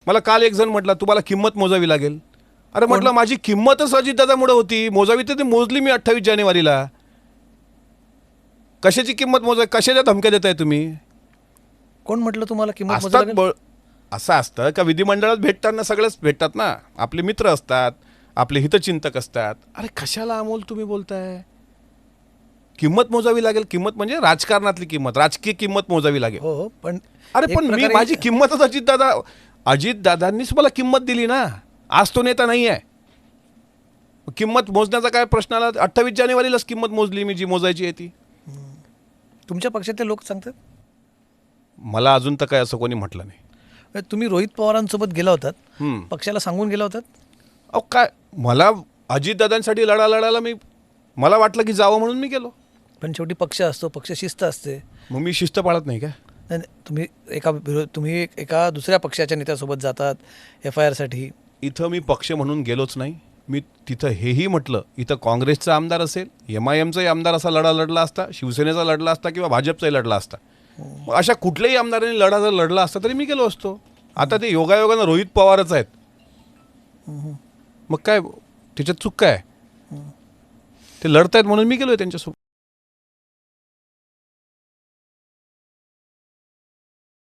मला काल एक जण म्हटला तुम्हाला किंमत मोजावी लागेल. अरे म्हटलं माझी किंमतच अजितदादामुळे होती, मोजावी तर ती मोजली मी 28 जानेवारीला. कशाची किंमत मोजा, कशाच्या धमक्या देताय तुम्ही? कोण म्हटलं तुम्हाला किंमत मोजावी असतात लागेल? असं असतं का विधिमंडळात भेटताना सगळेच भेटतात ना, आपले मित्र असतात, आपले हितचिंतक असतात. अरे कशाला अमोल तुम्ही बोलताय किंमत मोजावी लागेल? किंमत म्हणजे राजकारणातली किंमत, राजकीय किंमत मोजावी लागेल. हो हो, पण अरे एक पण मी प्रकारे- माझी किंमतच अजितदादांनीच मला किंमत दिली ना. आज तो नेता नाही आहे. किंमत मोजण्याचा काय प्रश्न आला? 28 जानेवारीलाच किंमत मोजली मी, जी मोजायची आहे ती. तुमच्या पक्षातले लोक सांगतात मला अजून तर काय असं कोणी म्हटलं नाही. तुम्ही रोहित पवारांसोबत गेला होतात, हम्म. पक्षाला सांगून गेला होतात. अहो काय, मला अजितदादांसाठी लढायला मला वाटलं की जावं म्हणून मी गेलो. पण शेवटी पक्ष असतो, पक्ष शिस्त असते. मग मी शिस्त पाळत नाही का? नाही, तुम्ही तुम्ही एका दुसऱ्या पक्षाच्या नेत्यासोबत जातात FIR साठी. इथं मी पक्ष म्हणून गेलोच नाही. मी तिथं हेही म्हटलं, इथं काँग्रेसचा आमदार असेल, MIMचाही आमदार असा लढला असता, शिवसेनेचा लढला असता किंवा भाजपचाही लढला असता. मग अशा कुठल्याही आमदारांनी जर लढला असता तरी मी गेलो असतो. आता ते योगायोगानं रोहित पवारच आहेत. मग काय त्याच्यात चूक काय? ते लढतायत म्हणून मी गेलोय त्यांच्यासोबत.